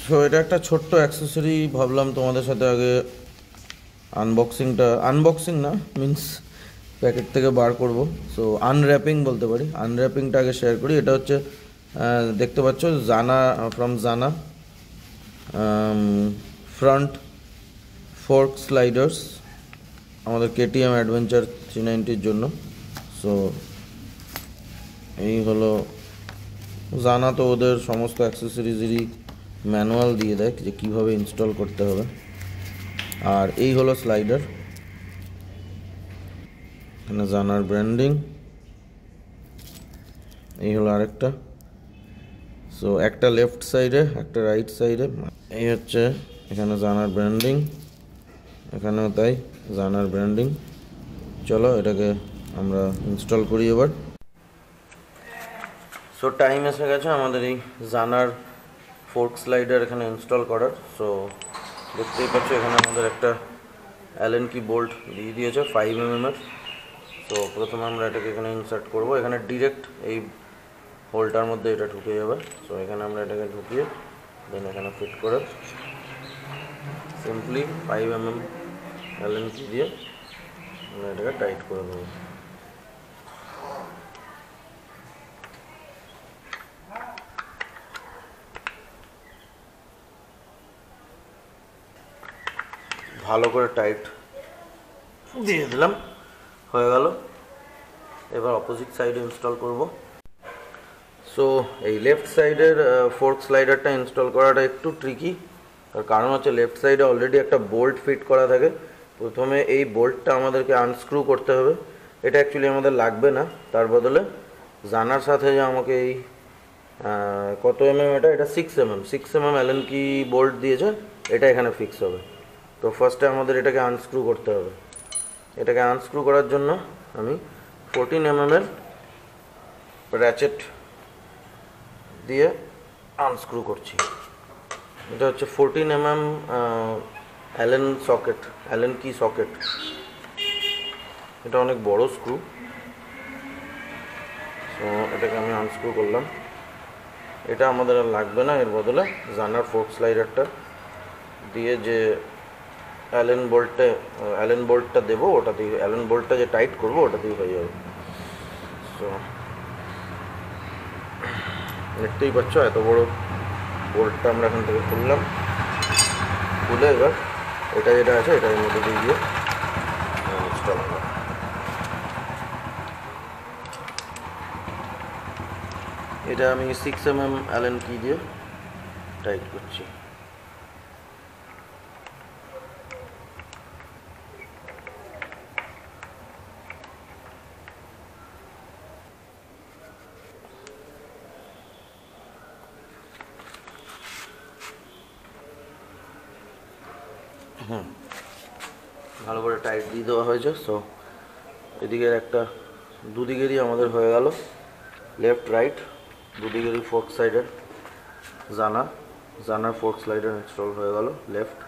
So এটা একটা ছোট্ট অ্যাক্সেসরি, ভাবলাম তোমাদের সাথে আগে আনবক্সিং না, মিন্স প্যাকেট থেকে বার করব। সো আনর্যাপিং বলতে পারি, আনর্যাপিংটা আগে শেয়ার করি। এটা হচ্ছে দেখতে পাচ্ছ জানা, ফ্রম জানা, ফ্রন্ট ফোর্ক স্লাইডার্স, আমাদের কেটিএম অ্যাডভেঞ্চার 390-র জন্য। সো এই হলো জানা, তো ওদের সমস্ত অ্যাক্সেসরিজেরই ম্যানুয়াল দিয়ে দেয় যে কীভাবে ইনস্টল করতে হবে। আর এই হলো স্লাইডার, এখানে জানার ব্র্যান্ডিং, এই হলো আরেকটা। সো একটা লেফট সাইডে, একটা রাইট সাইডে। এই হচ্ছে এখানে জানার ব্র্যান্ডিং, এখানেও তাই জানার ব্র্যান্ডিং। চলো এটাকে আমরা ইনস্টল করি এবার। সো টাইম এসে গেছে আমাদের এই জানার ফোর্ক স্লাইডার এখানে ইনস্টল করার। সো দেখতেই পাচ্ছ এখানে আমাদের একটা অ্যালেন কি বোল্ট দিয়ে দিয়েছে 5 mm এর। তো প্রথমে আমরা এটাকে এখানে ইনসার্ট করব, এখানে ডিরেক্ট এই হোলটার মধ্যে এটা ঢুকে যাবে। সো এখানে আমরা এটাকে ঢুকিয়ে দেন এখানে ফিট করে সিম্পলি 5 mm অ্যালেন কি দিয়ে আমরা এটাকে টাইট করে দেবো। ভালো করে টাইট দিয়ে দিলাম, হয়ে গেল। এবার অপোজিট সাইডে ইনস্টল করব। সো এই লেফট সাইডের ফোর্ক স্লাইডারটা ইনস্টল করাটা একটু ট্রিকি, তার কারণ হচ্ছে লেফট সাইডে অলরেডি একটা বোল্ট ফিট করা থাকে। প্রথমে এই বোল্টটা আমাদেরকে আনস্ক্রু করতে হবে। এটা অ্যাকচুয়ালি আমাদের লাগবে না, তার বদলে জানার সাথে যে আমাকে এই কত এটা 6 mm অ্যালেন কি বোল্ট দিয়েছে, এটা এখানে ফিক্স হবে। তো ফার্স্টে আমাদের এটাকে আনস্ক্রু করতে হবে। এটাকে আনস্ক্রু করার জন্য আমি 14 mm এর র্যাচেট দিয়ে আনস্ক্রু করছি। এটা হচ্ছে 14 mm অ্যালেন কি সকেট। এটা অনেক বড় স্ক্রু। সো এটাকে আমি আনস্ক্রু করলাম। এটা আমাদের আর লাগবে না, এর বদলে জানার ফোর্ক স্লাইডারটা দিয়ে যে অ্যালেন বোল্টটা দেবো, ওটা দিয়ে অ্যালেন বোল্টটা যে টাইট করবো ওটা দিয়ে হয়ে যাবে। সো দেখতেই পাচ্ছ এত বড় বোল্টটা আমরা এখান থেকে খুললাম, খুলে এবার এটা যেটা আছে এটার মধ্যে দিয়ে দিয়ে ইনস্টল হবে। এটা আমি 6 mm অ্যালেন কি দিয়ে টাইট করছি। ভালো করে টাইট দিয়ে দেওয়া হয়েছে। সো এদিকের দুদিকেরই আমাদের হয়ে গেল, লেফট রাইট দুদিকেরই ফোর্ক সাইডের জানার ফোর্ক স্লাইডার ইনস্টল হয়ে গেল লেফট,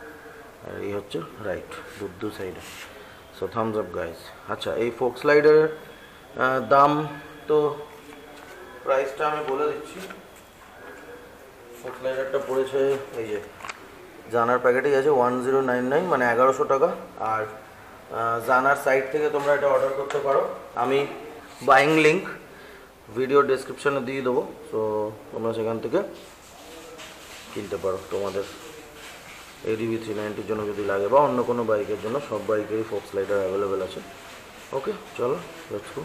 আর এই হচ্ছে রাইট দু সাইডে। So thumbs up guys. আচ্ছা, এই ফোর্ক স্লাইডারের দাম তো প্রাইসটা আমি বলে দিচ্ছি। ফোর্ক স্লাইডারটা পড়েছে এই যে জানার প্যাকেটেই আছে 1099, মানে 1100 টাকা। আর জানার সাইট থেকে তোমরা এটা অর্ডার করতে পারো, আমি বাইং লিঙ্ক ভিডিও ডেসক্রিপশনে দিয়ে দেবো। সো তোমরা সেখান থেকে কিনতে পারো তোমাদের এডিবি 390-র জন্য যদি লাগে, বা অন্য কোনো বাইকের জন্য। সব বাইকেরই ফোর্ক স্লাইডার অ্যাভেলেবেল আছে। ওকে, চলো লেটস গো।